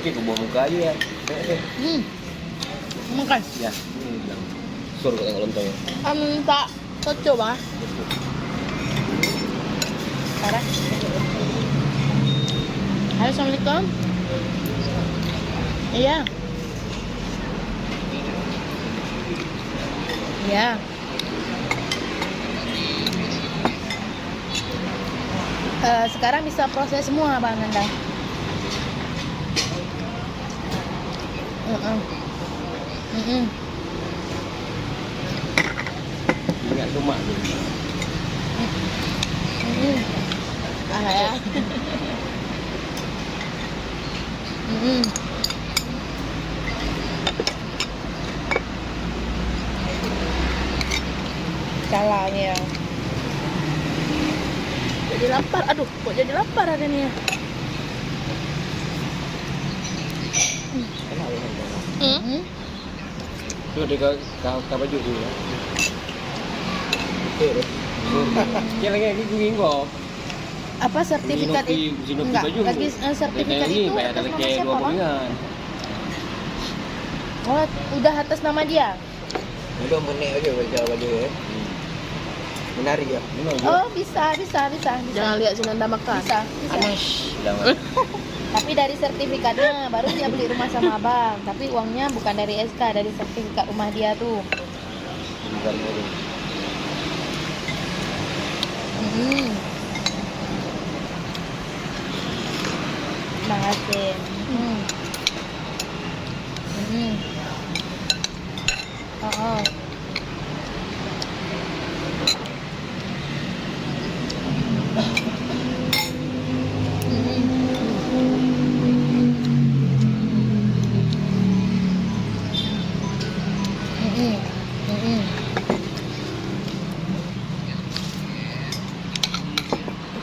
Oke, ke bawah muka aja ya. Makan. Ya, ini bilang. Suruh tengok lontongnya. Minta soto bang. Parah. Halo, assalamualaikum. Iya. Iya. Sekarang bisa proses semua bang Nanda. Ingat rumah dulu. Ah ya. Calanya. Jadi lapar. Aduh, kok jadi lapar ada nih ya? Enak ya. Itu ada ke baju dulu ya. Oke deh. Ya lagi gini kok. Apa sertifikat itu? Enggak, lagi sertifikat itu ada atas nama lagi siapa dua bang? bulan. Oh, udah atas nama dia? Udah menek aja baca baju ya. Menarik ya. Oh, bisa. Jangan lihat Sinanda makan. Bisa. Jangan. Tapi dari sertifikatnya baru dia beli rumah sama abang. Tapi uangnya bukan dari SK, dari sertifikat rumah dia tuh. Bukan dulu. Bang Hasim. Oh.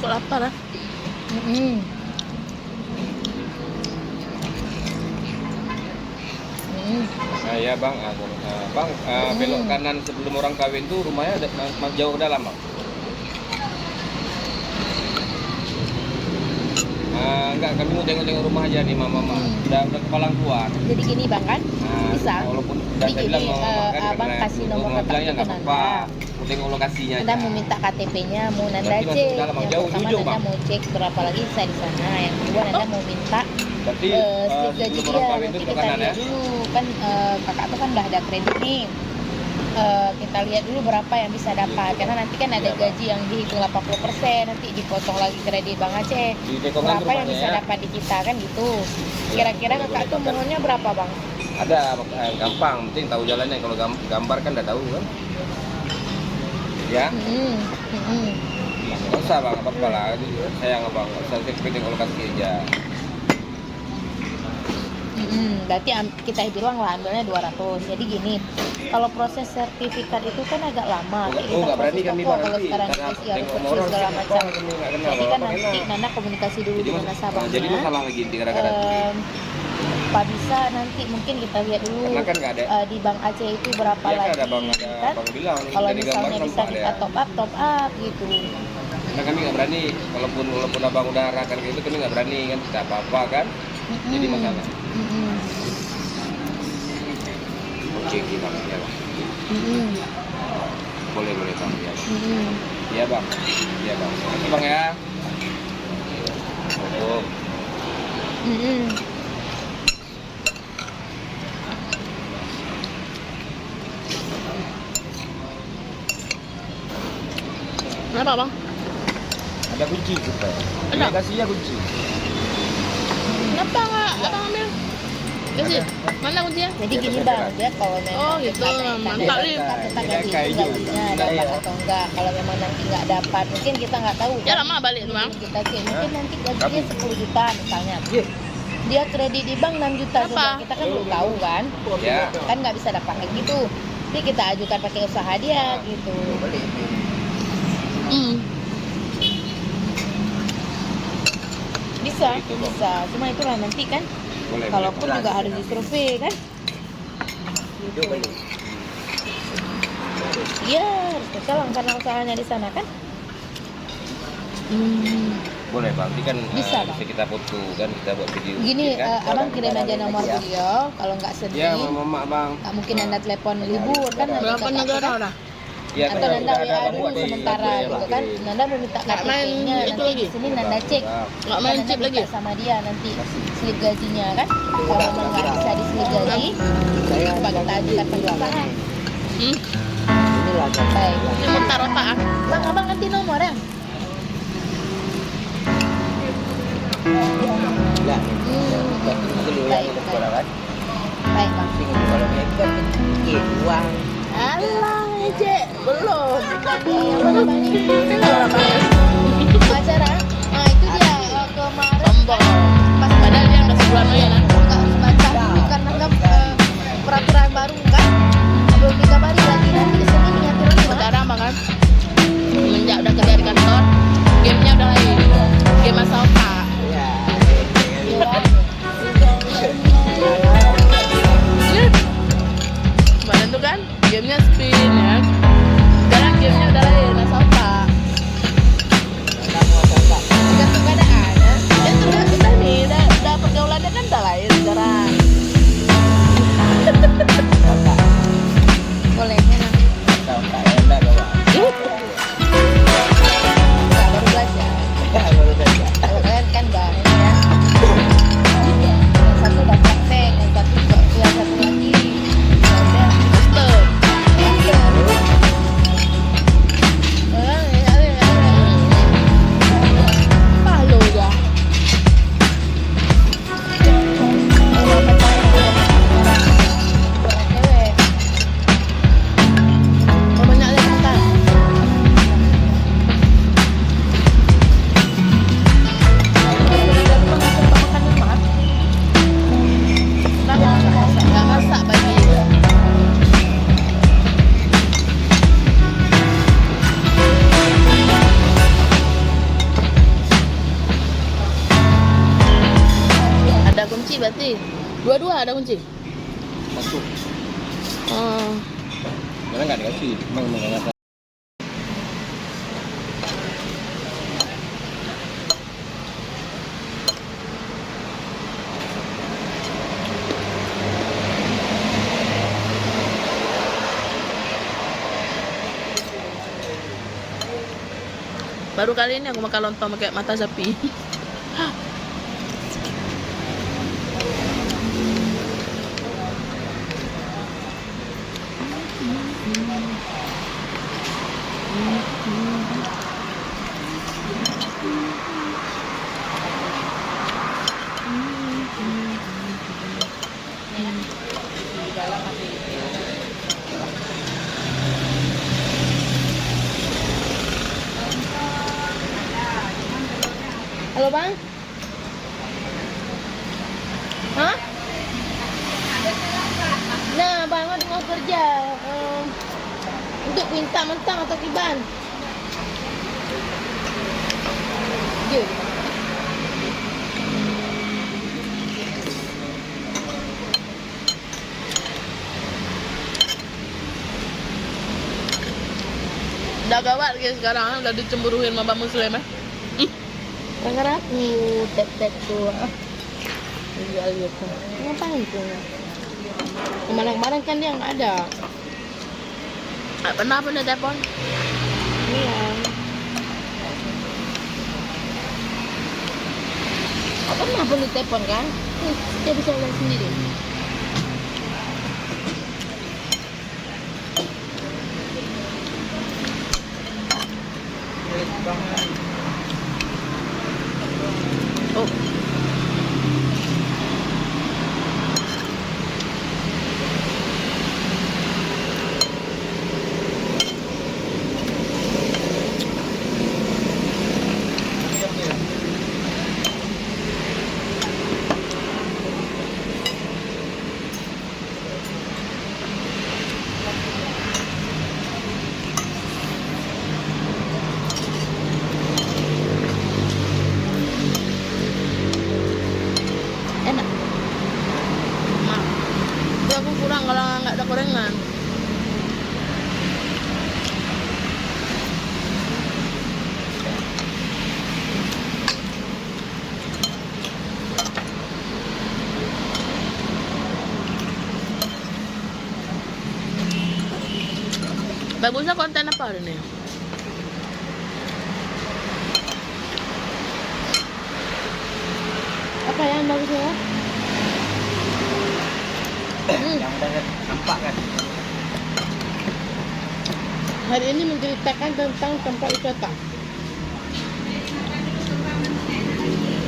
Kok lapar ah? Nah, ya bang, belok kanan sebelum orang kawin tuh rumahnya jauh ke dalam bang. Enggak, kami mau tengok-tengok rumah aja nih mama. Udah kepalang keluar. Jadi gini bang kan? Bisa. Walaupun udah saya bilang abang kasih nomor bilangnya kontak nggak ke apa-apa. Nanda. Mau tengok lokasinya aja. Nanda mau minta KTP-nya, mau Nanda Berarti masuk cek. dalam, Bang. Yang Jauh, pertama jujur, Nanda Bang. mau cek berapa lagi sisa di sana. Yang kedua Nanda mau minta Berarti slip gaji sebelum dia. orang kawin Nanti itu kita ke kanan ya. lihat dulu kan kakak tuh kan udah ada kredit nih. Kita lihat dulu berapa yang bisa dapat karena nanti kan ada Iya, Bang. gaji yang dihitung 80%, nanti dipotong lagi kredit Bang Aceh. Di dekongan Berapa yang rumahnya bisa ya. dapat di kita kan gitu. Iya, Kira-kira boleh, kakak boleh, tuh Bang. mohonnya berapa Bang? Ada gampang, penting tahu jalannya. Kalau gambar kan udah tahu kan. Ya. Nggak usah bang, apa-apa lah. Sayang abang, nggak usah penting lokasi aja. Berarti kita hitung lah ambilnya 200. Jadi gini, kalau proses sertifikat itu kan agak lama. Kayak Nggak berani proses kami toko, bang kalau nanti. sekarang Karena dikasih harus tengok bersih orang segala siapa, macam. kami nggak kenal. Jadi Kalau kan apa nanti kenal. Nanda komunikasi dulu dengan nasabahnya. Jadi masalah lagi di kadang-kadang. Pak bisa nanti mungkin kita lihat dulu Karena kan nggak ada. di Bank Aceh itu berapa Iya kan lagi ada bang kan? bilang. Kalau dari gambar misalnya bisa nampak kita ya. top up gitu. Karena kami nggak berani, walaupun abang udah arahkan gitu, kami nggak berani kan, tidak apa-apa kan. Jadi masalah. Oke, bang, ya bang. Boleh bang, ya. Iya bang, iya bang. Makasih bang ya. Tutup. Kenapa bang? Ada kunci kita. Ada? Kasihnya kunci. Kenapa nggak abang ambil? Kasih. Mana kuncinya? Jadi Ya, gini terserah. bang, dia kalau memang Oh, gitu. Mantap nih. kita Iya, gaji kayak itu gitu. gajinya Iya, dapat iya. atau enggak. Kalau memang nanti nggak dapat, mungkin kita nggak tahu. Ya lama balik tuh bang. Kita cek, mungkin nanti gajinya Tapi- 10 juta misalnya. Iya. Dia kredit di bank 6 juta Apa? coba. Kita kan belum tahu kan. Ya. Kan nggak bisa dapat kayak gitu. Jadi kita ajukan pakai usaha dia gitu. Bisa, Gitu, Bang. bisa. Cuma itulah nanti kan. Boleh. Kalaupun juga harus disurvei kan. Itu balik. Iya, harus kecolong karena usahanya di sana kan. Boleh bang, ini kan Bisa, Bang. bisa kita foto kan, kita buat video. Gini, kan? abang kirim aja nomor beliau. Kalau nggak sedih, Ya, mama bang. nggak mungkin anda telepon libur kan? nanti Berapa kakak negara kan? udah? Ya, Atau kan Nanda udah ada WA abang dulu buat di sementara kartu ya, gitu Bang. kan. Nanda mau minta Nggak main KTP-nya, itu nanti lagi? di sini Nanda cek. Nggak main Nanda chip minta lagi? sama dia nanti slip gajinya kan. Kalau memang nggak bisa di slip gaji, coba kita ajukan pengesahan. Hmm? Inilah Baik. Ini mutar otak ah. Bang, abang ganti nomor ya? Ya. Baik, baik. Baik, Bang. Kalau mereka sedikit uang. Alah, Cek, belum. Yang mana Bang ini? Acara? Nah, itu dia kemarin Sombong. pas Padahal dia udah sebulan aja kan. nggak harus baca dulu karena kan peraturan baru kan belum dikabari lagi nanti di sini diatur lagi Bang. Sekarang bang kan, semenjak udah kerja di kantor, gamenya udah lain. Game masa otak. Ya. Iya, Bang. Kemarin tuh kan, gamenya spin ya. Sekarang gamenya udah lain, masa otak. Tergantung keadaan ya. Ya tergantung dah nih, udah pergaulannya kan udah lain sekarang. Boleh enak. Nggak, baru belajar. Kalau kalian kan baru ya. Yang satu udah praktek, yang satu lagi. Ya udah. Stop. Palu ya. Oh, banyak lagi makan. Nggak masak bagi. Ada kunci berarti. Dua-dua ada kunci. Masuk. Oh. Karena nggak dikasih, emang nggak tahu. Baru kali ini aku makan lontong pakai mata sapi. Halo Bang? Hah? Nah, Bang ada mau kerja untuk minta mentang atau kiban? Dia. Udah gawat guys sekarang, udah dicemburuin sama Mbak Muslim ya. Karena aku tap tuh. Jual gitu. Ngapain tuh? Kemarin-kemarin kan dia nggak ada. Pernah punya telepon? Iya. Pernah pun ditelepon kan? Dia bisa lihat sendiri. Oh. Bagusnya konten apa hari ini? Apa yang bagusnya? Yang udah nampak kan. Hari ini menceritakan tentang tempat wisata.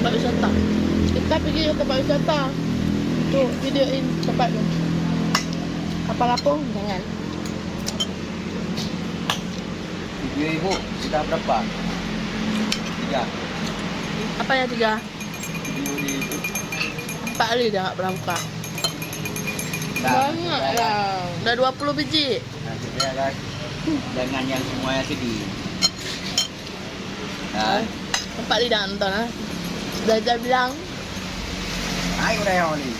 Tempat wisata. Kita pergi ke tempat wisata. Tuh, videoin tempatnya. Kapal apung? Jangan. Video ibu sudah berapa? 3. Apa ya 3? Video di itu. 4 kali dah nggak pernah buka. Banyak lah. Udah 20 biji. Nanti saya kan jangan yang semuanya sedih. Nah, 4 kali dah nonton ah. Sudah bilang ayo udah yang ini.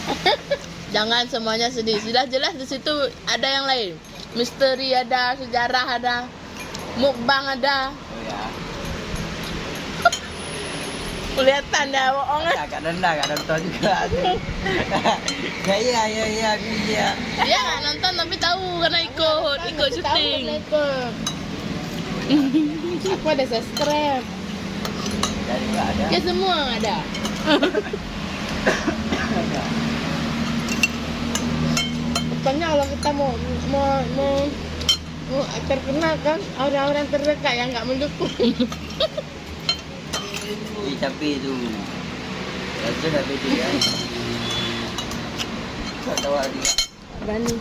jangan semuanya sedih. Jelas-jelas di situ ada yang lain. Misteri ada, sejarah ada, mukbang ada. Oh ya. Kelihatan dah bohong ah. Agak rendah, agak nonton juga. Ya, iya. Dia nggak nonton tapi tahu karena ikut syuting. Aku ada subscribe. Jadi nggak ada. Ya semua ada. Pokoknya kalau kita mau terkenal kan orang-orang terdekat yang nggak mendukung. Tapi itu rasa dah beda kan. Tak tahu dia. Berani.